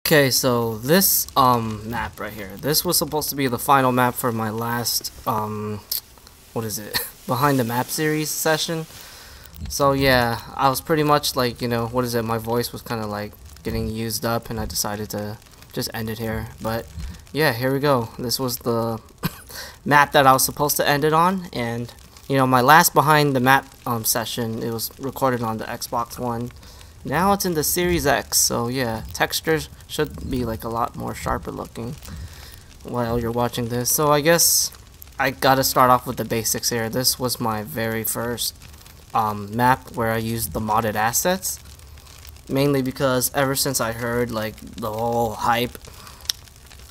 Okay, so this map right here, this was supposed to be the final map for my last what is it? Behind the map series session. So yeah, I was pretty much like, what is it? My voice was kind of like getting used up and I decided to just end it here. But yeah, here we go. This was the map that I was supposed to end it on, and my last behind the map session, it was recorded on the Xbox One. Now it's in the Series X, so yeah, textures should be like a lot more sharper looking while you're watching this. So I guess I gotta start off with the basics here. This was my very first map where I used the modded assets, mainly because ever since I heard like the whole hype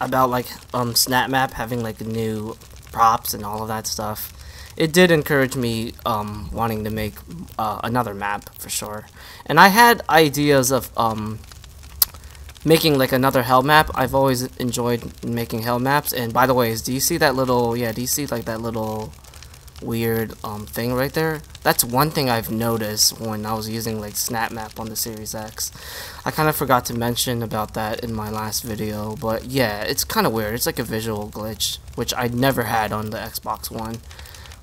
about like Snap Map having like new props and all of that stuff, it did encourage me wanting to make another map for sure. And I had ideas of making like another hell map. I've always enjoyed making hell maps. And by the way, do you see that little, do you see like that little weird thing right there? That's one thing I've noticed when I was using like Snap Map on the Series X. I kind of forgot to mention about that in my last video, but yeah, it's kind of weird. It's like a visual glitch, which I never had on the Xbox One.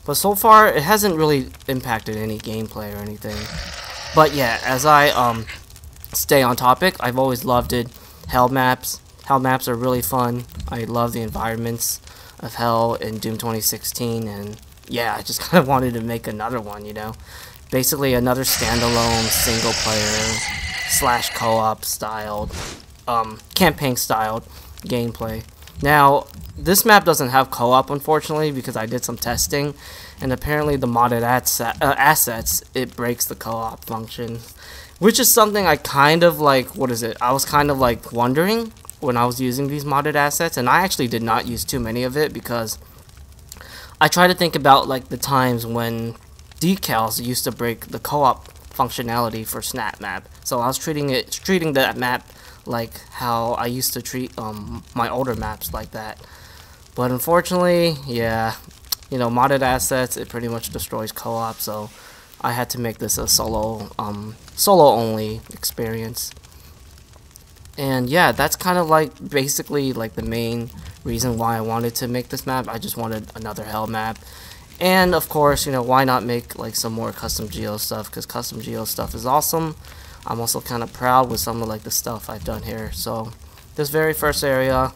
But so far, it hasn't really impacted any gameplay or anything. But yeah, as I stay on topic, I've always loved it. Hell maps. Hell maps are really fun. I love the environments of Hell in Doom 2016, and yeah, I just kind of wanted to make another one, Basically another standalone, single-player, / co-op styled, campaign styled gameplay. Now, this map doesn't have co-op, unfortunately, because I did some testing, and apparently the modded assets, it breaks the co-op function, which is something I kind of like, I was kind of like wondering when I was using these modded assets, and I actually did not use too many of it because I try to think about like the times when decals used to break the co-op functionality for Snap Map. So I was treating that map like how I used to treat my older maps like that. But unfortunately, yeah, modded assets, it pretty much destroys co-op, so I had to make this a solo only experience. And yeah, that's kind of like basically like the main reason why I wanted to make this map. I just wanted another hell map. And of course, why not make like some more custom geo stuff, because custom geo stuff is awesome. I'm also kind of proud with some of like the stuff I've done here. So this very first area,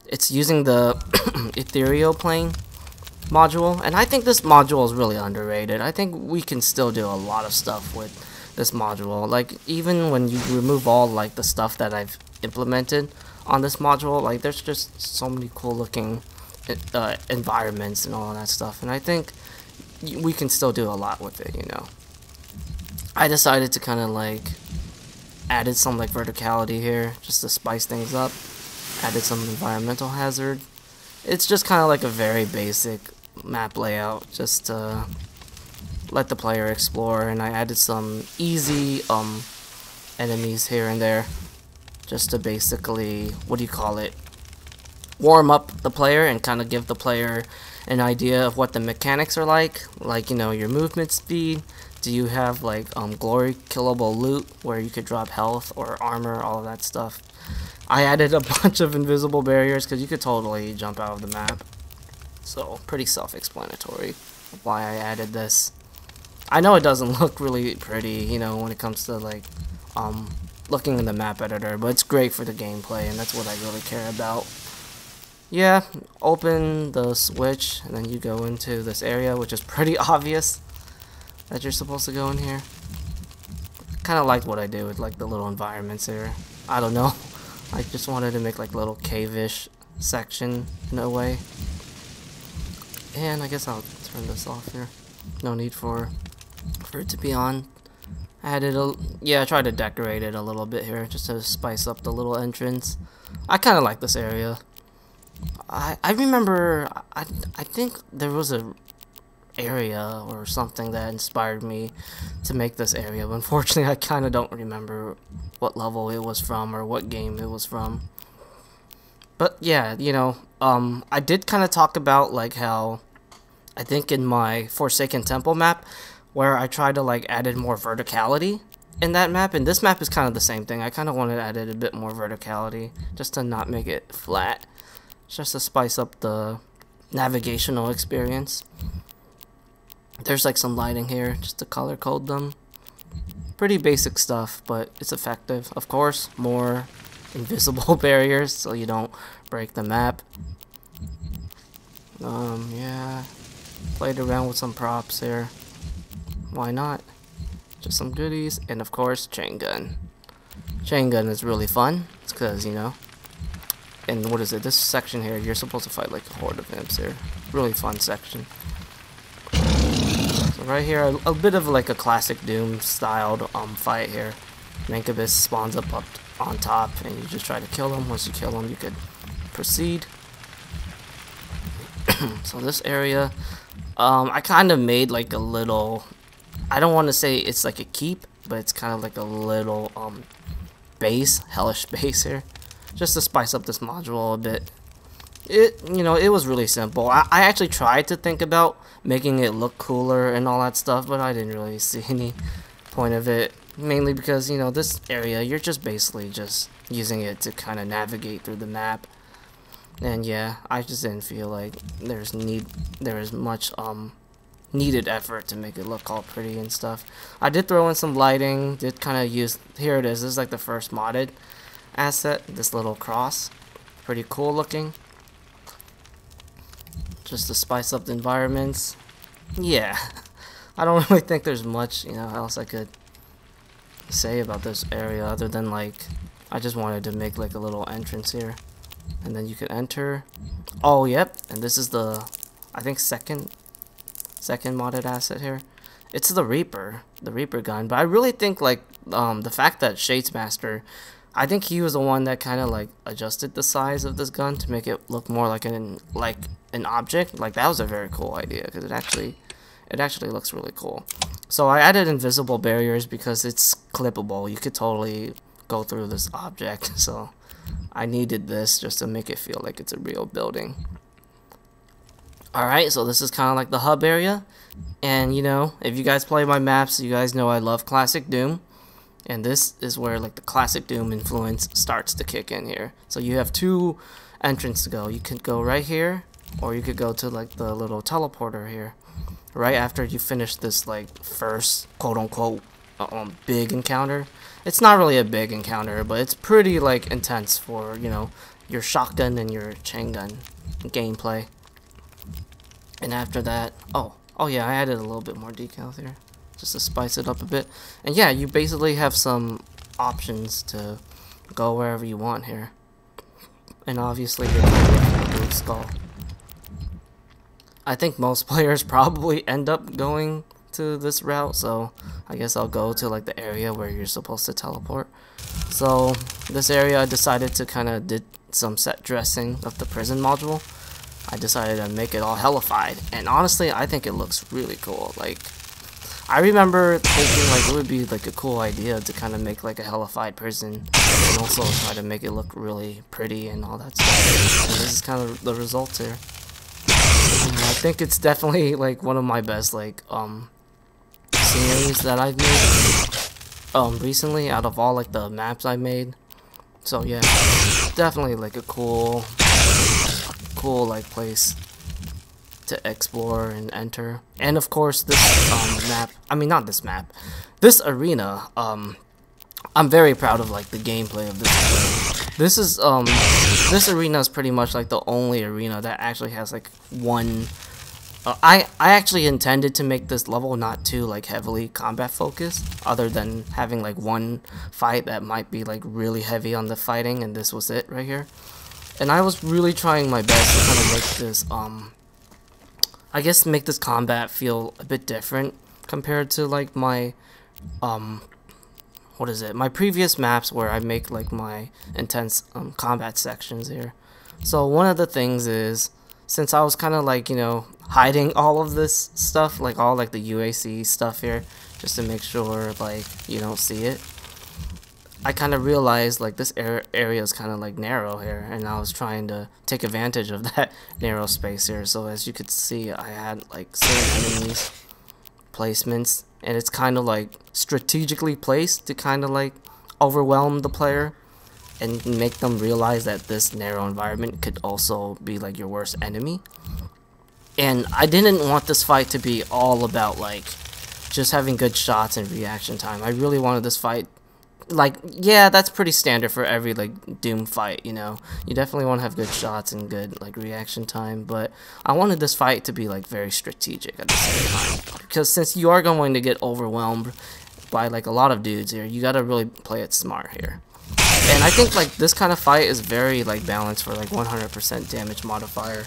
it's using the ethereal plane module, and I think this module is really underrated. I think we can still do a lot of stuff with this module. Like even when you remove all like the stuff that I've implemented on this module, like there's just so many cool looking environments and all of that stuff, and I think we can still do a lot with it. I decided to kind of like added some like verticality here just to spice things up. Added some environmental hazard. It's just kind of like a very basic map layout just to let the player explore, and I added some easy enemies here and there just to basically, warm up the player and kind of give the player an idea of what the mechanics are like your movement speed. Do you have like glory killable loot where you could drop health or armor, all of that stuff. I added a bunch of invisible barriers because you could totally jump out of the map. So pretty self-explanatory why I added this. I know it doesn't look really pretty, when it comes to like looking in the map editor, but it's great for the gameplay, and that's what I really care about. Yeah, open the switch and then you go into this area, which is pretty obvious that you're supposed to go in here. Kind of liked what I did with like the little environments here. I don't know. I just wanted to make like little cave-ish section in a way. And I guess I'll turn this off here. No need for it to be on. I tried to decorate it a little bit here just to spice up the little entrance. I kind of like this area. I remember, I think there was a area or something that inspired me to make this area, but unfortunately I kind of don't remember what level it was from or what game it was from. But yeah, I did kind of talk about like how I think in my Forsaken Temple map where I tried to like added more verticality in that map, and this map is kind of the same thing. I kind of wanted to add a bit more verticality, just to not make it flat, just to spice up the navigational experience. There's like some lighting here, just to color code them. Pretty basic stuff, but it's effective. Of course, more invisible barriers so you don't break the map. Yeah, played around with some props here. Why not? Just some goodies, and of course, chain gun. Chain gun is really fun. It's because, you know, and what is it? This section here, you're supposed to fight like a horde of imps here. Really fun section. So right here, a bit of like a classic Doom styled fight here. Mancubus spawns up on top, and you just try to kill him. Once you kill him, you could proceed. So this area, I kind of made like a little, I don't want to say it's like a keep, but it's kind of like a little base, hellish base here, just to spice up this module a bit. You know, it was really simple. I actually tried to think about making it look cooler and all that stuff, but I didn't really see any point of it, mainly because, you know, this area, you're just basically just using it to kind of navigate through the map. And yeah, I just didn't feel like there is much needed effort to make it look all pretty and stuff. I did throw in some lighting, did kind of use, here it is, this is like the first modded asset, this little cross. Pretty cool looking. Just to spice up the environments. Yeah, I don't really think there's much, you know, else I could say about this area other than like, I just wanted to make like a little entrance here. And then you can enter. Oh, yep. And this is the, I think, second modded asset here. It's the Reaper gun. But I really think like the fact that Shadesmaster, I think he was the one that kind of like adjusted the size of this gun to make it look more like an object. Like that was a very cool idea because it actually looks really cool. So I added invisible barriers because it's clippable. You could totally go through this object. So I needed this just to make it feel like it's a real building. Alright, so this is kind of like the hub area. And, you know, if you guys play my maps, you guys know I love Classic Doom. And this is where, like, the Classic Doom influence starts to kick in here. So you have two entrances to go. You could go right here, or you could go to, like, the little teleporter here. Right after you finish this, like, first, quote-unquote, big encounter. It's not really a big encounter, but it's pretty like intense for, you know, your shotgun and your chain gun gameplay. And after that, oh yeah, I added a little bit more decals here just to spice it up a bit. And yeah, you basically have some options to go wherever you want here. And obviously you're going to skull. I think most players probably end up going to this route, so I guess I'll go to like the area where you're supposed to teleport. So this area, I decided to kind of did some set dressing of the prison module. I decided to make it all hellified, and honestly I think it looks really cool. Like, I remember thinking like it would be like a cool idea to kind of make like a hellified prison and also try to make it look really pretty and all that stuff. And this is kind of the results here. And I think it's definitely like one of my best like sceneries that I've made recently out of all like the maps I made. So yeah, definitely like a cool like place to explore and enter. And of course this map, I mean not this map, this arena, I'm very proud of like the gameplay of this arena. This is this arena is pretty much like the only arena that actually has like one I actually intended to make this level not too like heavily combat focused, other than having like one fight that might be like really heavy on the fighting, and this was it right here. And I was really trying my best to kind of make this I guess make this combat feel a bit different compared to like my what is it, my previous maps where I make like my intense combat sections here. So one of the things is, since I was kind of like, you know, hiding all of this stuff, like all like the UAC stuff here, just to make sure like you don't see it, I kind of realized like this area is kind of like narrow here, and I was trying to take advantage of that narrow space here. So as you could see, I had like certain enemies placements and it's kind of like strategically placed to kind of like overwhelm the player and make them realize that this narrow environment could also be like your worst enemy. And I didn't want this fight to be all about like just having good shots and reaction time. I really wanted this fight, like, yeah, that's pretty standard for every like Doom fight, you know. You definitely want to have good shots and good like reaction time, but I wanted this fight to be like very strategic at the same time, because since you are going to get overwhelmed by like a lot of dudes here, you gotta really play it smart here. And I think like this kind of fight is very like balanced for like 100% damage modifier.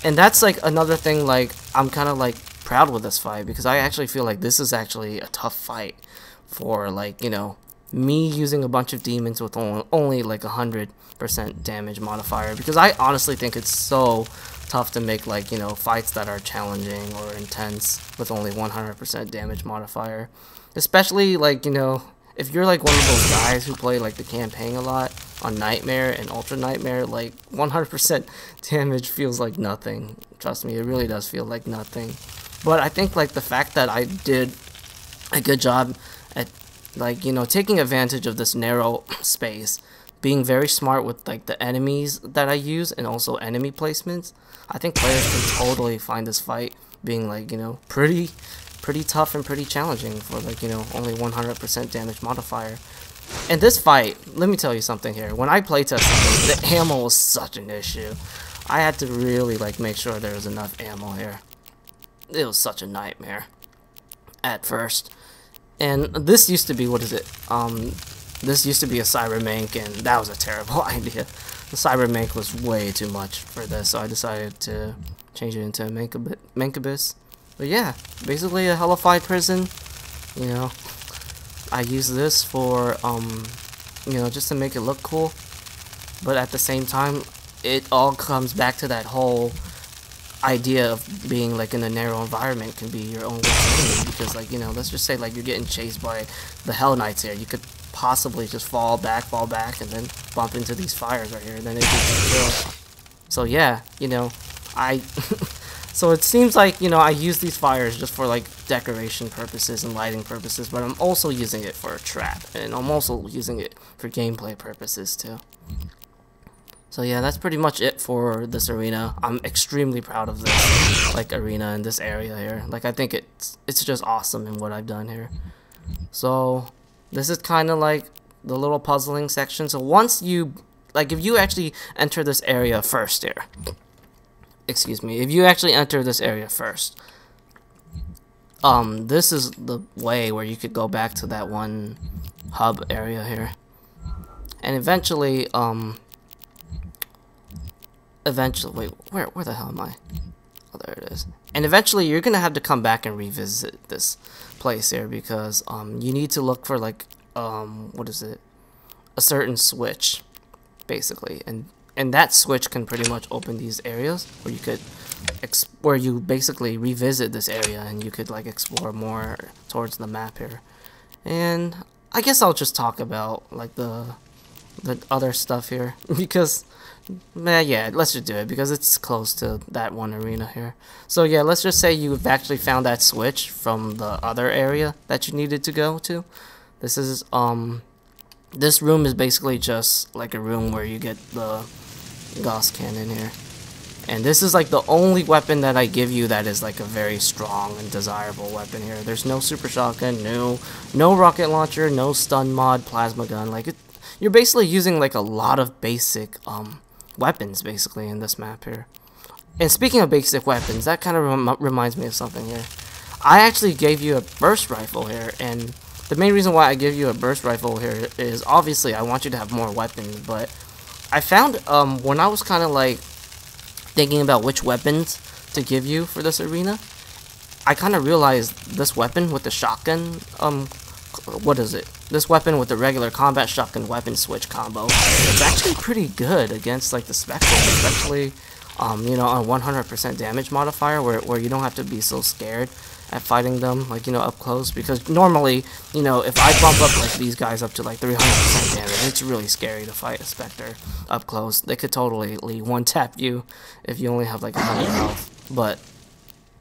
And that's like another thing, like I'm kind of like proud with this fight, because I actually feel like this is actually a tough fight for like, you know, me using a bunch of demons with only like 100% damage modifier, because I honestly think it's so tough to make like, you know, fights that are challenging or intense with only 100% damage modifier, especially like, you know, if you're like one of those guys who play like the campaign a lot on Nightmare and Ultra Nightmare, like 100% damage feels like nothing. Trust me, it really does feel like nothing. But I think like the fact that I did a good job at like, you know, taking advantage of this narrow space, being very smart with like the enemies that I use and also enemy placements, I think players can totally find this fight being like, you know, pretty tough and pretty challenging for like, you know, only 100% damage modifier. And this fight, let me tell you something here. When I playtested it, the ammo was such an issue. I had to really like make sure there was enough ammo here. It was such a nightmare at first. And this used to be, what is it? This used to be a Cybermank, and that was a terrible idea. The Cybermank was way too much for this, so I decided to change it into a Mancubus. But yeah, basically a hellified prison. You know, I use this for, you know, just to make it look cool. But at the same time, it all comes back to that whole idea of being like in a narrow environment can be your own worst enemy, because like, you know, let's just say like you're getting chased by the Hell Knights here. You could possibly just fall back, and then bump into these fires right here, and then it gets killed. So yeah, you know, so it seems like, you know, I use these fires just for like decoration purposes and lighting purposes, but I'm also using it for a trap, and I'm also using it for gameplay purposes too. So yeah, that's pretty much it for this arena. I'm extremely proud of this like arena in this area here. Like I think it's just awesome in what I've done here. So this is kind of like the little puzzling section. So once you, like, if you actually enter this area first here, excuse me, if you actually enter this area first, this is the way where you could go back to that one hub area here, and eventually, wait, where the hell am I? Oh, there it is. And eventually you're gonna have to come back and revisit this place here, because you need to look for like what is it, a certain switch basically, and that switch can pretty much open these areas where you could where you basically revisit this area and you could like explore more towards the map here. And I guess I'll just talk about like the other stuff here, because yeah, let's just do it because it's close to that one arena here. So yeah, let's just say you've actually found that switch from the other area that you needed to go to. This is this room is basically just like a room where you get the Gauss cannon here. And this is like the only weapon that I give you that is like a very strong and desirable weapon here. There's no super shotgun, no rocket launcher, no stun mod, plasma gun. Like you're basically using like a lot of basic weapons basically in this map here. And speaking of basic weapons, that kind of reminds me of something here. I actually gave you a burst rifle here, and the main reason why I give you a burst rifle here is obviously I want you to have more weapons, but I found when I was kind of like thinking about which weapons to give you for this arena, I kind of realized this weapon with the shotgun, what is it? This weapon with the regular combat shotgun weapon switch combo, it's actually pretty good against like the Spectral, especially you know, on 100% damage modifier, where you don't have to be so scared at fighting them, like, you know, up close, because normally, you know, if I bump up like these guys up to like 300% damage, it's really scary to fight a Spectre up close. They could totally one tap you if you only have like 100 health. But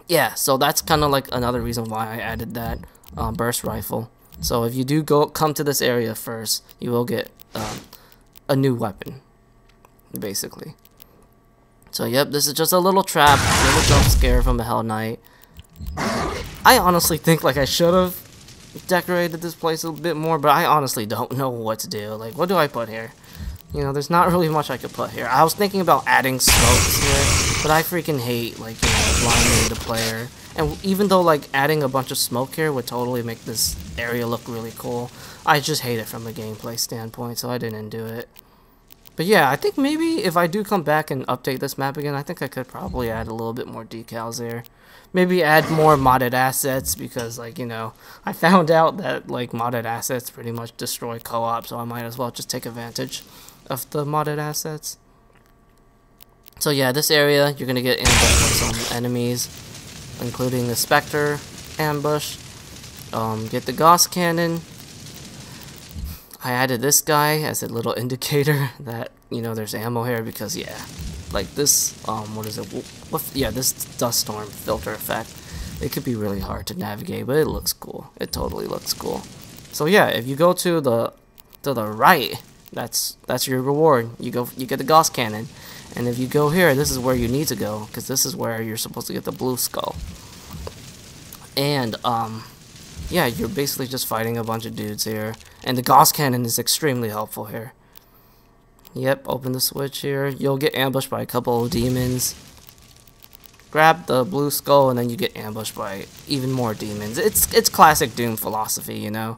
yeah, so that's kind of like another reason why I added that burst rifle. So if you do come to this area first, you will get a new weapon, basically. So yep, this is just a little trap, a little jump scare from a Hell Knight. I honestly think like I should have decorated this place a bit more, but I honestly don't know what to do. Like, what do I put here? You know, there's not really much I could put here. I was thinking about adding smokes here, but I freaking hate, like, you know, blinding the player. And even though, like, adding a bunch of smoke here would totally make this area look really cool, I just hate it from a gameplay standpoint, so I didn't do it. But yeah, I think maybe if I do come back and update this map again, I think I could probably add a little bit more decals there. Maybe add more modded assets, because, like, you know, I found out that, like, modded assets pretty much destroy co-op, so I might as well just take advantage of the modded assets. So yeah, this area, you're gonna get ambushed by some enemies, including the Spectre ambush. Get the Gauss Cannon. I added this guy as a little indicator that, you know, there's ammo here, because yeah, like this, what is it? Yeah, this dust storm filter effect. It could be really hard to navigate, but it looks cool. It totally looks cool. So yeah, if you go to the right, that's your reward. You get the Gauss Cannon, and if you go here, this is where you need to go, because this is where you're supposed to get the blue skull. And yeah, you're basically just fighting a bunch of dudes here, and the Gauss Cannon is extremely helpful here. Yep, open the switch here. You'll get ambushed by a couple of demons. Grab the blue skull, and then you get ambushed by even more demons. It's classic Doom philosophy, you know.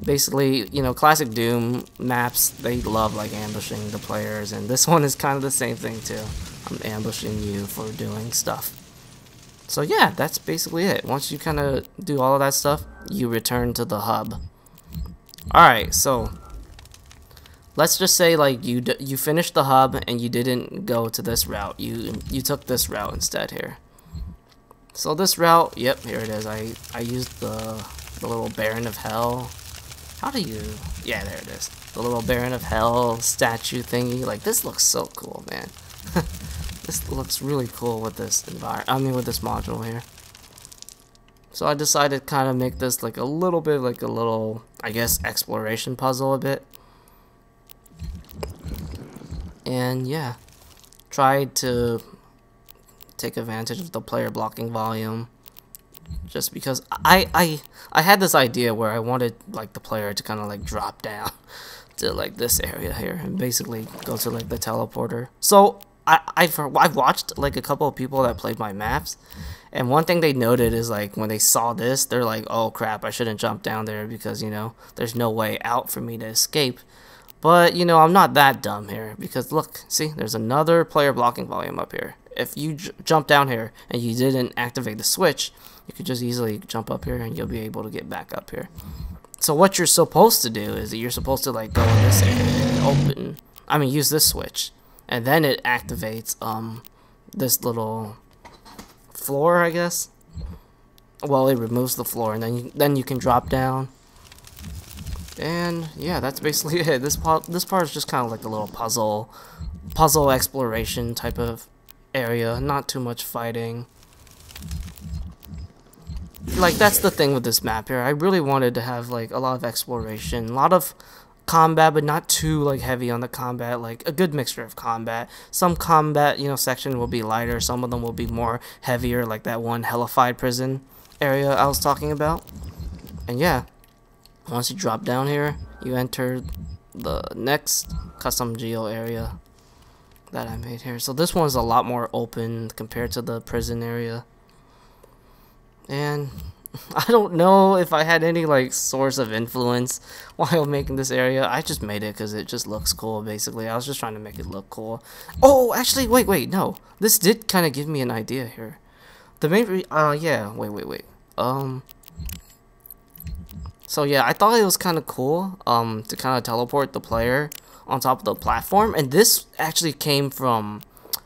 Basically, you know, classic Doom maps, they love like ambushing the players, and this one is kind of the same thing too. I'm ambushing you for doing stuff. So yeah, that's basically it. Once you kind of do all of that stuff, you return to the hub. Alright, so let's just say like you finished the hub and you didn't go to this route. You took this route instead here. So this route, yep, here it is. I used the little Baron of Hell. How do you... Yeah, there it is. The little Baron of Hell statue thingy. Like, this looks so cool, man. This looks really cool with this with this module here. So I decided to kind of make this like a little bit like a little, I guess, exploration puzzle a bit. And yeah, tried to take advantage of the player blocking volume. Just because I had this idea where I wanted like the player to kind of like drop down to like this area here and basically go to like the teleporter. So I've watched like a couple of people that played my maps, and one thing they noted is like when they saw this, they're like, oh crap, I shouldn't jump down there because, you know, there's no way out for me to escape. But, you know, I'm not that dumb here, because look, see, there's another player blocking volume up here. If you jump down here and you didn't activate the switch, you could just easily jump up here and you'll be able to get back up here. So what you're supposed to do is that you're supposed to like go in this area and use this switch, and then it activates this little floor, I guess. Well, it removes the floor, and then you can drop down. And yeah, that's basically it. This part is just kind of like a little puzzle exploration type of area. Not too much fighting. Like, that's the thing with this map here. I really wanted to have like a lot of exploration, a lot of combat, but not too like heavy on the combat. Like a good mixture of combat. Some combat, you know, section will be lighter. Some of them will be more heavier, like that one hellified prison area I was talking about. And yeah, once you drop down here, you enter the next custom geo area that I made here. So this one's a lot more open compared to the prison area. And I don't know if I had any like source of influence while making this area. I just made it because it just looks cool, basically. I was just trying to make it look cool. Oh, actually, wait, no. This did kind of give me an idea here. The main yeah, wait. So yeah, I thought it was kind of cool to kind of teleport the player on top of the platform, and this actually came from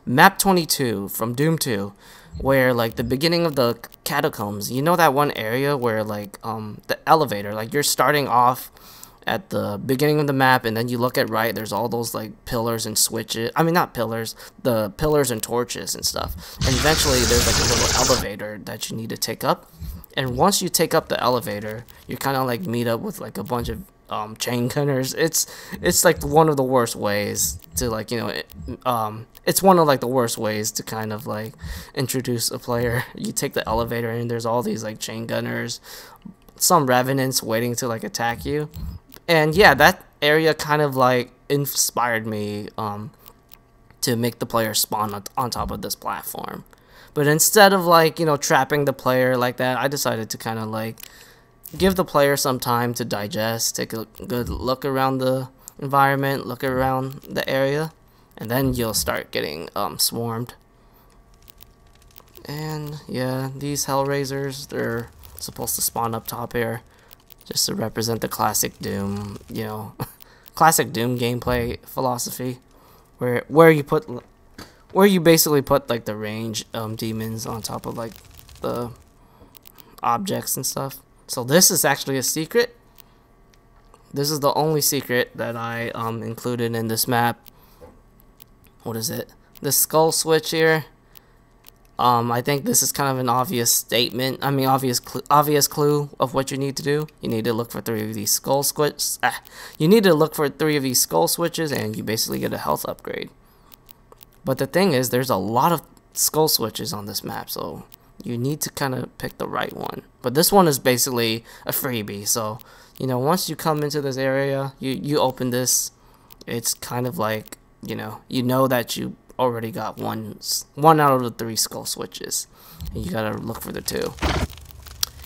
map 22 from Doom 2, where like the beginning of the catacombs, you know that one area where like the elevator, like you're starting off at the beginning of the map, and then you look at right, there's all those like pillars and switches, not pillars, the pillars and torches and stuff, and eventually there's like a little elevator that you need to take up. And once you take up the elevator, you kind of like meet up with like a bunch of chain gunners. It's like one of the worst ways to like, you know, it's one of like the worst ways to kind of like introduce a player. You take the elevator and there's all these like chain gunners, some revenants waiting to like attack you. And yeah, that area kind of like inspired me to make the player spawn on top of this platform. But instead of like, you know, trapping the player like that, I decided to kind of like give the player some time to digest, take a good look around the environment, look around the area, and then you'll start getting swarmed. And yeah, these Hellraisers, they're supposed to spawn up top here just to represent the classic Doom, you know, classic Doom gameplay philosophy, where you basically put like the range demons on top of like the objects and stuff. So this is actually a secret. This is the only secret that I included in this map. What is it? This skull switch here. I think this is kind of an obvious statement. I mean, obvious clue of what you need to do. You need to look for 3 of these skull switches. You need to look for 3 of these skull switches, and you basically get a health upgrade. But the thing is, there's a lot of skull switches on this map, so you need to kind of pick the right one. But this one is basically a freebie, so you know, once you come into this area, you open this, it's kind of like, you know that you already got one out of the 3 skull switches, and you gotta look for the 2.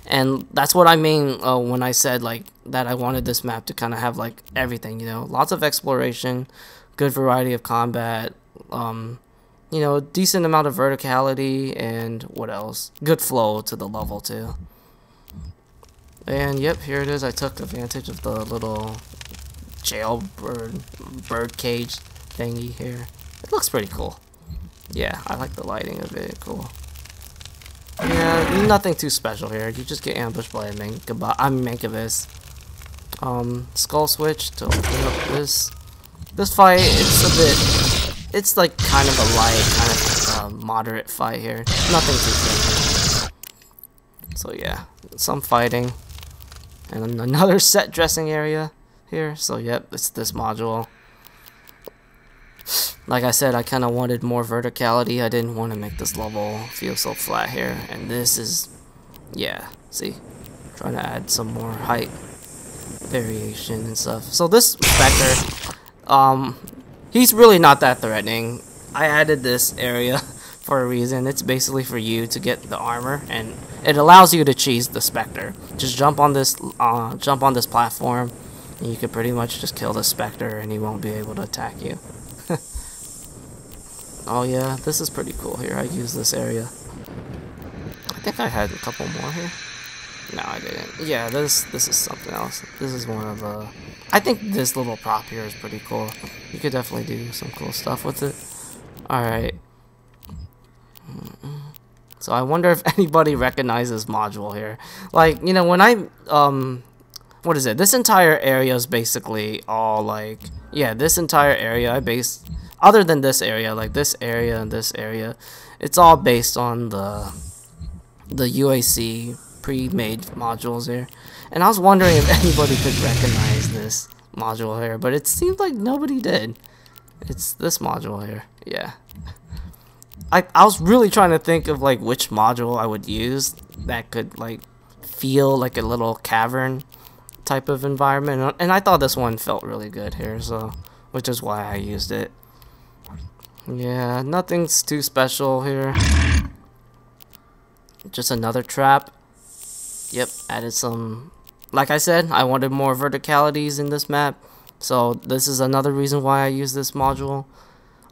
And that's what I mean when I said like that I wanted this map to kind of have like everything, you know, lots of exploration, good variety of combat, you know, decent amount of verticality, and what else? Good flow to the level too. And yep, here it is. I took advantage of the little bird cage thingy here. It looks pretty cool. Yeah, I like the lighting of it. Cool. Yeah, nothing too special here. You just get ambushed by a Mancubus. Skull switch to open up this fight. It's like kind of a light, kind of moderate fight here. Nothing too crazy. So yeah, some fighting, and another set dressing area here. So yep, it's this module. Like I said, I kind of wanted more verticality. I didn't want to make this level feel so flat here. And this is, yeah, see, trying to add some more height variation and stuff. So this Spectre, he's really not that threatening. I added this area for a reason. It's basically for you to get the armor, and it allows you to cheese the Spectre. Just jump on this platform, and you can pretty much just kill the Spectre, and he won't be able to attack you. Oh yeah, this is pretty cool here. I use this area. I think I had a couple more here. No, I didn't. Yeah, this is something else. This is one of the... I think this little prop here is pretty cool. You could definitely do some cool stuff with it. Alright. So I wonder if anybody recognizes this module here. Like, you know, when I... what is it? This entire area is basically all like... Yeah, this entire area I based... Other than this area, like this area and this area, it's all based on the UAC pre-made modules here. And I was wondering if anybody could recognize this module here, but it seemed like nobody did. It's this module here. Yeah. I was really trying to think of like which module I would use that could like feel like a little cavern type of environment, and I thought this one felt really good here, so which is why I used it. Yeah, nothing's too special here. Just another trap. Yep, added some... Like I said, I wanted more verticalities in this map, so this is another reason why I use this module.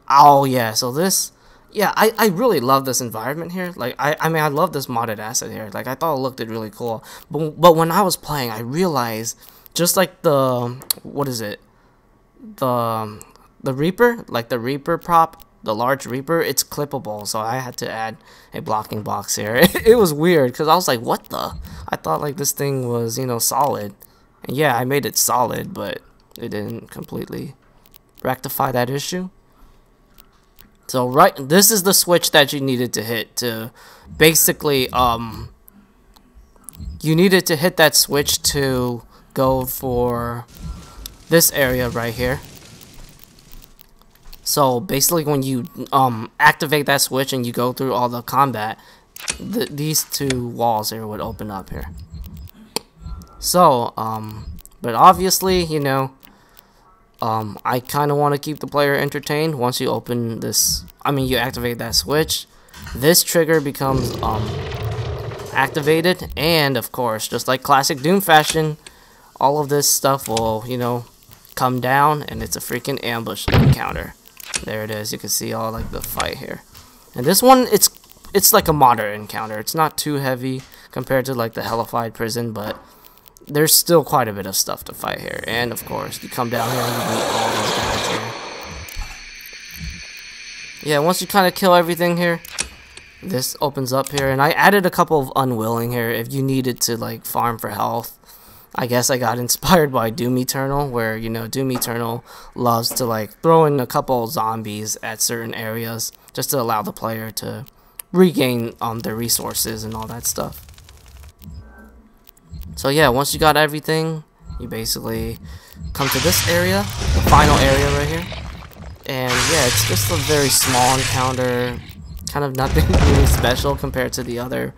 Oh yeah, so this... Yeah, I really love this environment here. Like, I mean, I love this modded asset here. Like, I thought it looked really cool. But when I was playing, I realized, just like the... What is it? The Reaper? Like, the Reaper prop, the large Reaper, it's clippable, so I had to add a blocking box here. It was weird, because I was like, what the? I thought, like, this thing was, you know, solid. And yeah, I made it solid, but it didn't completely rectify that issue. So, right, this is the switch that you needed to hit to basically, you needed to hit that switch to go for this area right here. So basically when you activate that switch and you go through all the combat, these two walls here would open up here. So but obviously, you know, I kind of want to keep the player entertained. Once you open this, you activate that switch, this trigger becomes activated, and of course, just like classic Doom fashion, all of this stuff will, you know, come down, and it's a freaking ambush encounter. There it is. You can see all like the fight here, and this one, it's like a moderate encounter. It's not too heavy compared to like the Hellified Prison, but there's still quite a bit of stuff to fight here. And of course, you come down here and you meet all these guys here. Yeah, once you kind of kill everything here, this opens up here, and I added a couple of Unwilling here if you needed to like farm for health. I guess I got inspired by Doom Eternal, where, you know, Doom Eternal loves to like throw in a couple zombies at certain areas just to allow the player to regain their resources and all that stuff. So yeah, once you got everything, you basically come to this area, the final area right here. And yeah, it's just a very small encounter, kind of nothing really special compared to the other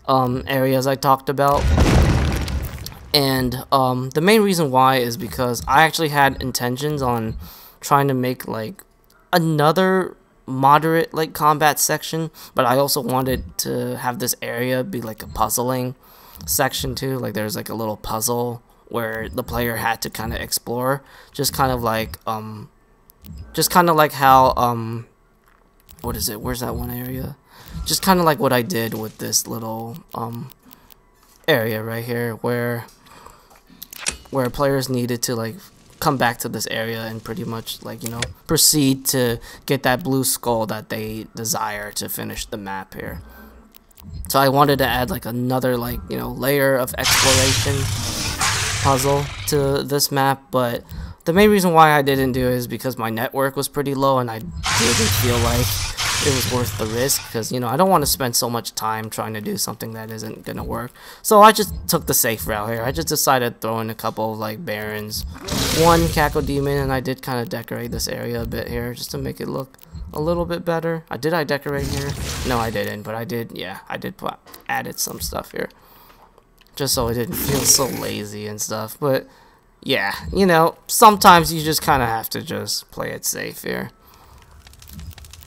areas I talked about. And the main reason why is because I actually had intentions on trying to make like another moderate like combat section, but I also wanted to have this area be like a puzzling section too. Like there's like a little puzzle where the player had to kind of explore, just kind of like how what is it, where's that one area, just kind of like what I did with this little area right here, where players needed to like come back to this area and pretty much like, you know, proceed to get that blue skull that they desire to finish the map here. So I wanted to add like another like, you know, layer of exploration puzzle to this map, but the main reason why I didn't do it is because my network was pretty low and I didn't feel like it was worth the risk, because, you know, I don't want to spend so much time trying to do something that isn't gonna work. So I just took the safe route here. I just decided to throw in a couple of like Barons, one Cacodemon, and I did kind of decorate this area a bit here just to make it look a little bit better. I decorate here? No, I didn't, but I did, yeah, I did added some stuff here just so it didn't feel so lazy and stuff. But yeah, you know, sometimes you just kind of have to just play it safe here.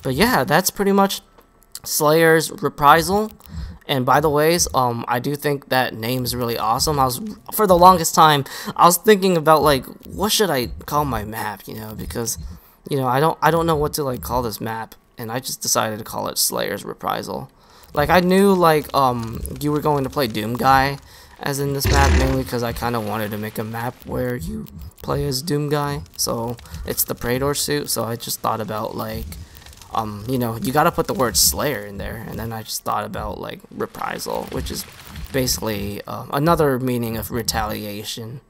But yeah, that's pretty much Slayer's Reprisal. And by the ways, I do think that name's really awesome. For the longest time, I was thinking about like, what should I call my map, you know, because, you know, I don't know what to like call this map, and I just decided to call it Slayer's Reprisal. Like, I knew like you were going to play Doom Guy as in this map, mainly because I kind of wanted to make a map where you play as Doom Guy, so it's the Praetor suit. So I just thought about like, you know, you gotta put the word Slayer in there, and then I just thought about like Reprisal, which is basically another meaning of retaliation.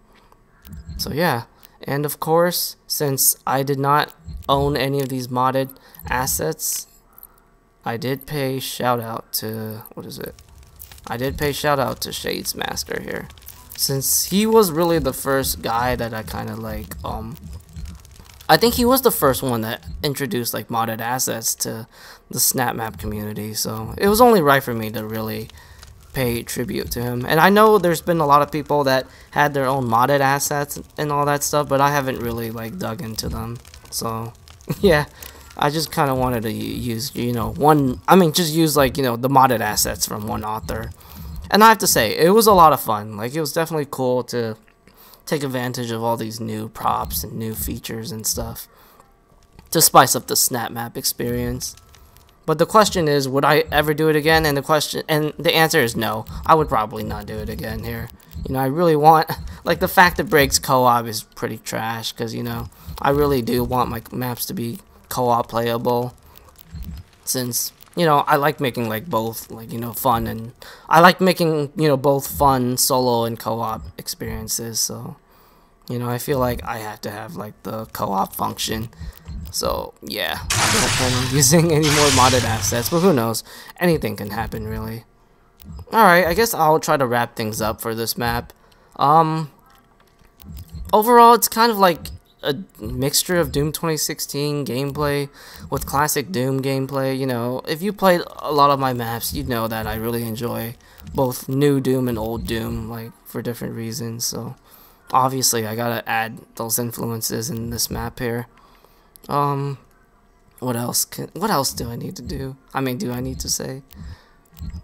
So yeah, and of course, since I did not own any of these modded assets, I did pay shout out to, what is it? I did pay shout out to Shadesmaster here, since he was really the first guy that I kind of like, I think he was the first one that introduced like modded assets to the Snap Map community, so it was only right for me to really pay tribute to him. And I know there's been a lot of people that had their own modded assets and all that stuff, but I haven't really like dug into them. So yeah, I just kind of wanted to use, you know, just use like, you know, the modded assets from one author. And I have to say, it was a lot of fun. Like, it was definitely cool to take advantage of all these new props and new features and stuff to spice up the Snap Map experience. But the question is, would I ever do it again? And the answer is no. I would probably not do it again here. You know, I really want, like, the fact that breaks co-op is pretty trash, because, you know, I really do want my maps to be co-op playable, since, you know, I like making like both, like, you know, fun, and I like making, you know, both fun solo and co-op experiences. So, you know, I feel like I have to have like the co-op function. So yeah, I don't plan on using any more modded assets, but who knows, anything can happen really. Alright, I guess I'll try to wrap things up for this map. Overall, it's kind of like a mixture of Doom 2016 gameplay with classic Doom gameplay. You know, if you played a lot of my maps, you'd know that I really enjoy both new Doom and old Doom, like, for different reasons. So, obviously, I gotta add those influences in this map here. What else do I need to do? I mean, do I need to say?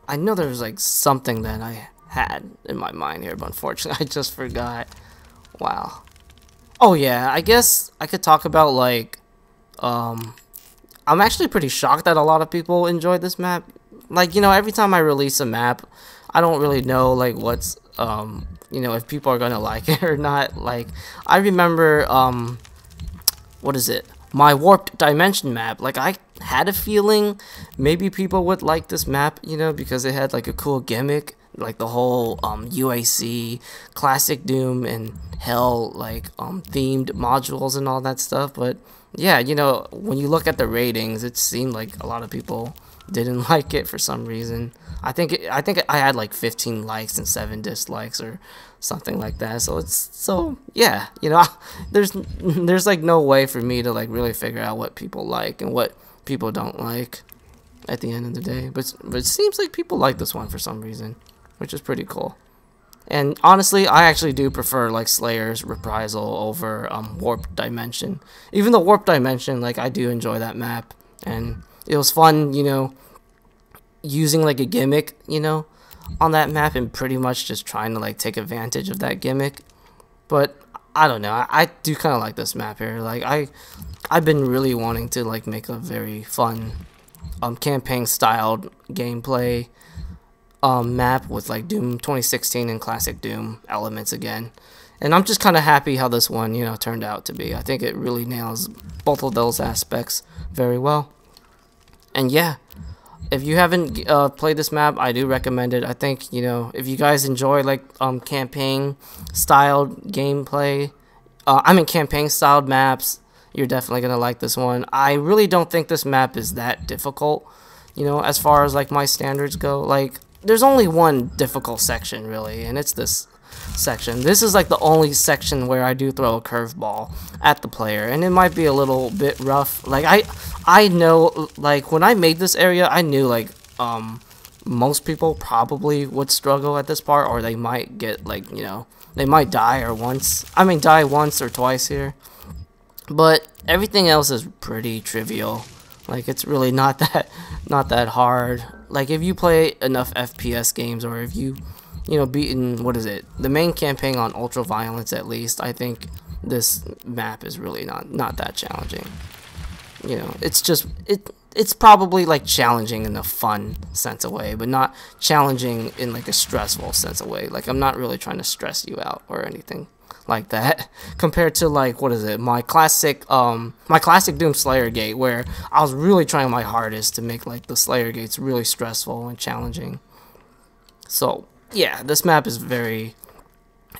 I know there's like something that I had in my mind here, but unfortunately I just forgot. Wow. Oh yeah, I guess I could talk about like, I'm actually pretty shocked that a lot of people enjoyed this map. Like, you know, every time I release a map, I don't really know like what's, you know, if people are gonna like it or not. Like, I remember, what is it? My Warped Dimension map. Like, I had a feeling maybe people would like this map, you know, because it had like a cool gimmick, like the whole UAC, classic Doom and Hell like themed modules and all that stuff. But yeah, you know, when you look at the ratings, it seemed like a lot of people didn't like it for some reason. I think I had like 15 likes and 7 dislikes or something like that. So yeah, you know, there's like no way for me to like really figure out what people like and what people don't like at the end of the day. But it seems like people like this one for some reason, which is pretty cool. And honestly, I actually do prefer like Slayer's Reprisal over Warped Dimension. Even though Warped Dimension, like, I do enjoy that map, and it was fun, you know, using like a gimmick, you know, on that map and pretty much just trying to like take advantage of that gimmick. But I don't know, I do kind of like this map here. Like, I've been really wanting to like make a very fun campaign styled gameplay map with like Doom 2016 and classic Doom elements again. And I'm just kind of happy how this one, you know, turned out to be. I think it really nails both of those aspects very well. And yeah, if you haven't played this map, I do recommend it. I think, you know, if you guys enjoy like campaign styled gameplay, campaign styled maps, you're definitely gonna like this one. I really don't think this map is that difficult, you know, as far as like my standards go. Like, there's only one difficult section really, and it's this section. This is like the only section where I do throw a curveball at the player, and it might be a little bit rough. Like, I know, like, when I made this area, I knew like most people probably would struggle at this part, or they might get like, you know, they might die once or twice here. But everything else is pretty trivial. Like, it's really not that hard. Like, if you play enough FPS games, or if you know, beaten, what is it, the main campaign on Ultra Violence at least, I think this map is really not that challenging. You know, it's just, it's probably like challenging in a fun sense of way, but not challenging in like a stressful sense of way. Like, I'm not really trying to stress you out or anything like that, compared to like, what is it, my classic Doom Slayer Gate, where I was really trying my hardest to make like the Slayer Gates really stressful and challenging. So yeah, this map is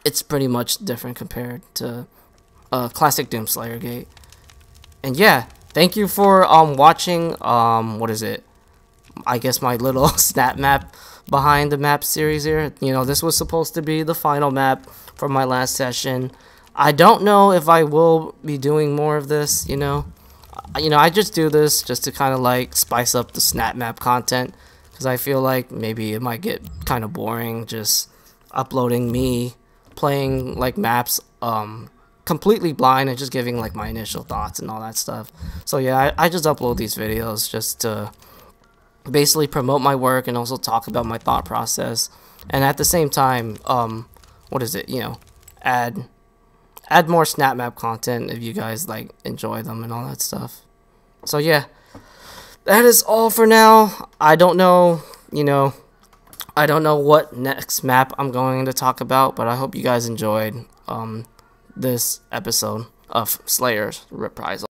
it's pretty much different compared to classic Doom Slayer Gate. And yeah, thank you for watching what is it, I guess my little snap map behind the map series here. You know, this was supposed to be the final map for my last session. I don't know if I will be doing more of this, you know. I just do this just to kind of like spice up the snap map content, because I feel like maybe it might get kind of boring just uploading me playing like maps completely blind and just giving like my initial thoughts and all that stuff. So yeah, I just upload these videos just to basically promote my work and also talk about my thought process, and at the same time, what is it, you know, add more snap map content if you guys like enjoy them and all that stuff. So yeah, that is all for now. I don't know, you know, I don't know what next map I'm going to talk about, but I hope you guys enjoyed this episode of Slayer's Reprisal.